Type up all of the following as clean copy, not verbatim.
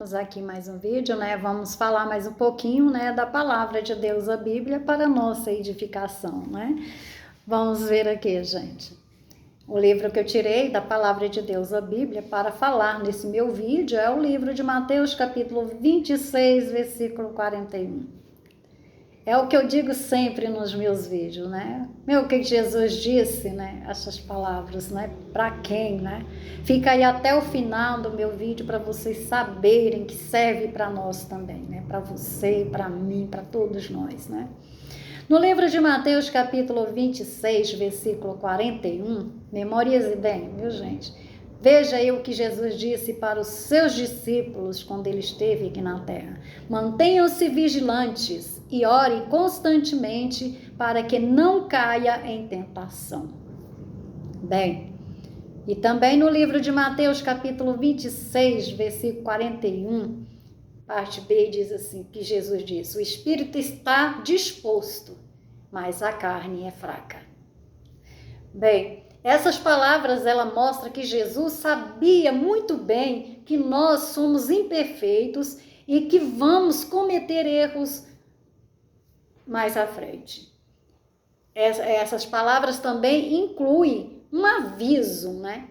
Vamos aqui mais um vídeo, né? Vamos falar mais um pouquinho, né, da palavra de Deus, a Bíblia, para nossa edificação, né? Vamos ver aqui, gente. O livro que eu tirei da palavra de Deus, a Bíblia, para falar nesse meu vídeo é o livro de Mateus, capítulo 26, versículo 41. É o que eu digo sempre nos meus vídeos, né? O que Jesus disse, né? Essas palavras, né? Para quem, né? Fica aí até o final do meu vídeo para vocês saberem que serve para nós também, né? Para você, para mim, para todos nós, né? No livro de Mateus, capítulo 26, versículo 41, memorize bem, viu, gente? Veja aí o que Jesus disse para os seus discípulos quando ele esteve aqui na terra. Mantenham-se vigilantes e orem constantemente para que não caia em tentação. Bem, e também no livro de Mateus, capítulo 26, versículo 41, parte B, diz assim, que Jesus disse: o espírito está disposto, mas a carne é fraca. Bem, essas palavras, ela mostra que Jesus sabia muito bem que nós somos imperfeitos e que vamos cometer erros mais à frente. Essas palavras também incluem um aviso, né?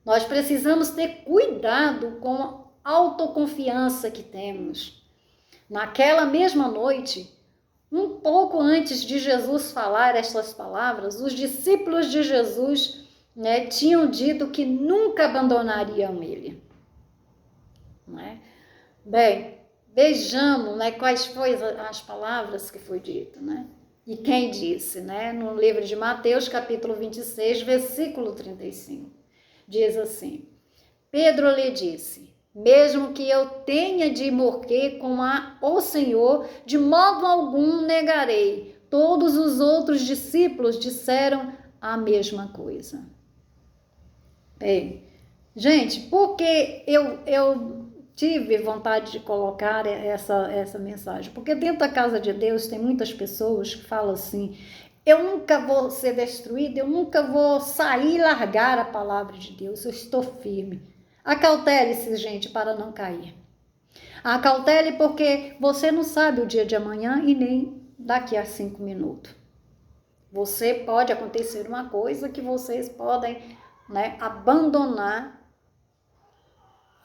Nós precisamos ter cuidado com a autoconfiança que temos. Naquela mesma noite, um pouco antes de Jesus falar estas palavras, os discípulos de Jesus, né, tinham dito que nunca abandonariam ele. Né? Bem, vejamos, né, quais foram as palavras que foi dito, né? E quem disse, né? No livro de Mateus, capítulo 26, versículo 35. Diz assim: Pedro lhe disse: mesmo que eu tenha de morrer com o Senhor, de modo algum negarei. Todos os outros discípulos disseram a mesma coisa. Bem, gente, por que eu tive vontade de colocar essa mensagem? Porque dentro da casa de Deus tem muitas pessoas que falam assim: eu nunca vou ser destruída, eu nunca vou sair e largar a palavra de Deus, eu estou firme. Acautele-se, gente, para não cair. Acautele porque você não sabe o dia de amanhã e nem daqui a 5 minutos. Você pode acontecer uma coisa que vocês podem, né, abandonar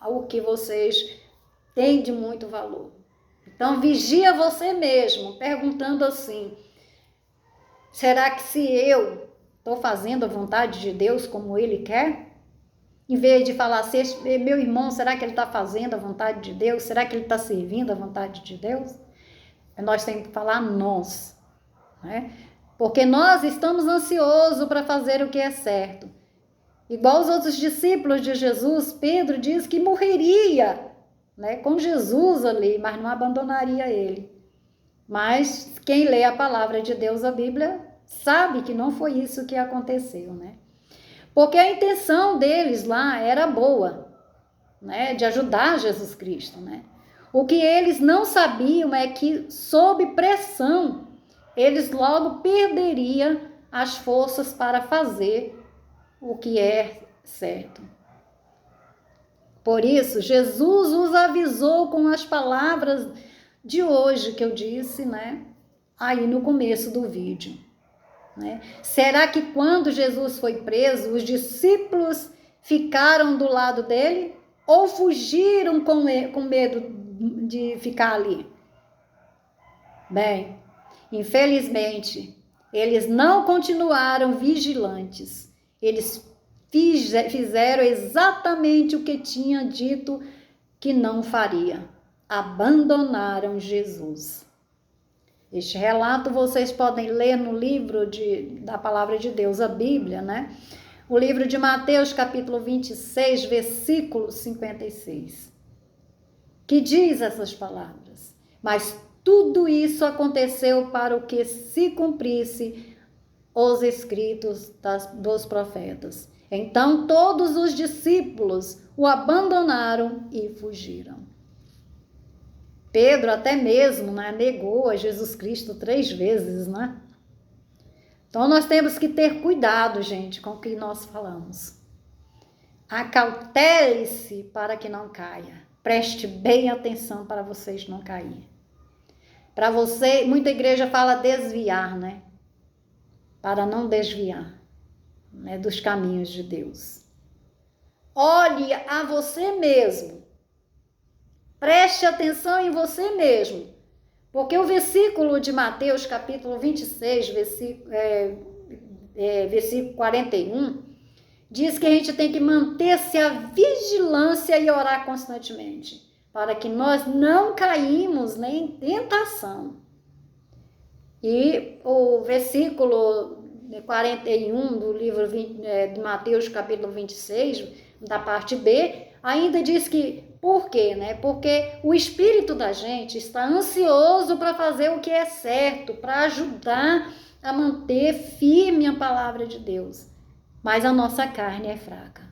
o que vocês têm de muito valor. Então, vigia você mesmo, perguntando assim: será que se eu estou fazendo a vontade de Deus como Ele quer? Em vez de falar assim, meu irmão, será que ele está fazendo a vontade de Deus? Será que ele está servindo a vontade de Deus? Nós temos que falar nós, né? Porque nós estamos ansiosos para fazer o que é certo. Igual os outros discípulos de Jesus, Pedro diz que morreria, né, com Jesus ali, mas não abandonaria ele. Mas quem lê a palavra de Deus, a Bíblia, sabe que não foi isso que aconteceu, né? Porque a intenção deles lá era boa, né, de ajudar Jesus Cristo, né? O que eles não sabiam é que, sob pressão, eles logo perderiam as forças para fazer o que é certo. Por isso, Jesus os avisou com as palavras de hoje que eu disse, né, aí no começo do vídeo. Né? Será que quando Jesus foi preso, os discípulos ficaram do lado dele ou fugiram com medo de ficar ali? Bem, infelizmente, eles não continuaram vigilantes. Eles fizeram exatamente o que tinha dito que não faria. Abandonaram Jesus. Este relato vocês podem ler no livro da Palavra de Deus, a Bíblia, né? O livro de Mateus, capítulo 26, versículo 56. Que diz essas palavras: mas tudo isso aconteceu para o que se cumprisse os escritos dos profetas. Então todos os discípulos o abandonaram e fugiram. Pedro até mesmo, né, negou a Jesus Cristo 3 vezes, né? Então nós temos que ter cuidado, gente, com o que nós falamos. Acautele-se para que não caia. Preste bem atenção para vocês não caírem. Para você, muita igreja fala desviar, né? Para não desviar, né, dos caminhos de Deus. Olhe a você mesmo. Preste atenção em você mesmo. Porque o versículo de Mateus, capítulo 26, versículo 41, diz que a gente tem que manter-se à vigilância e orar constantemente, para que nós não caímos nem em tentação. E o versículo 41 do livro de Mateus, capítulo 26, da parte B, ainda diz que, por quê, né? Porque o espírito da gente está ansioso para fazer o que é certo, para ajudar a manter firme a palavra de Deus. Mas a nossa carne é fraca.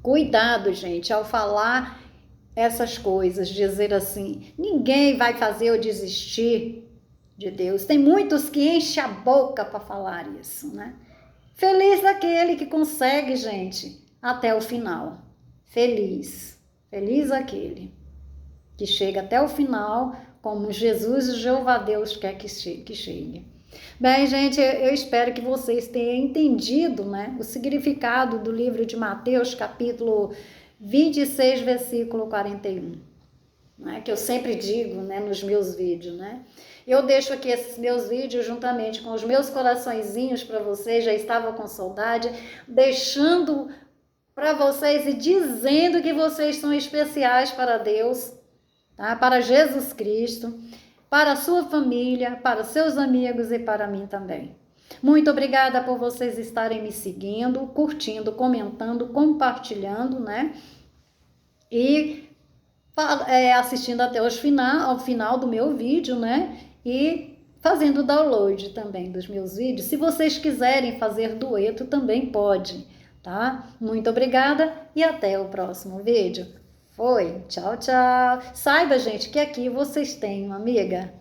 Cuidado, gente, ao falar essas coisas, dizer assim, ninguém vai fazer eu desistir de Deus. Tem muitos que enchem a boca para falar isso, né? Feliz daquele que consegue, gente, até o final. Feliz aquele que chega até o final, como Jesus e Jeová Deus quer que chegue. Bem, gente, eu espero que vocês tenham entendido, né, o significado do livro de Mateus, capítulo 26, versículo 41. Né, que eu sempre digo, né, nos meus vídeos, né? Eu deixo aqui esses meus vídeos juntamente com os meus coraçõezinhos para vocês, já estava com saudade, deixando para vocês e dizendo que vocês são especiais para Deus, tá? Para Jesus Cristo, para a sua família, para seus amigos e para mim também. Muito obrigada por vocês estarem me seguindo, curtindo, comentando, compartilhando, né? E assistindo até ao final do meu vídeo, né? E fazendo download também dos meus vídeos. Se vocês quiserem fazer dueto, também pode, tá? Muito obrigada e até o próximo vídeo. Foi, tchau, tchau. Saiba, gente, que aqui vocês têm uma amiga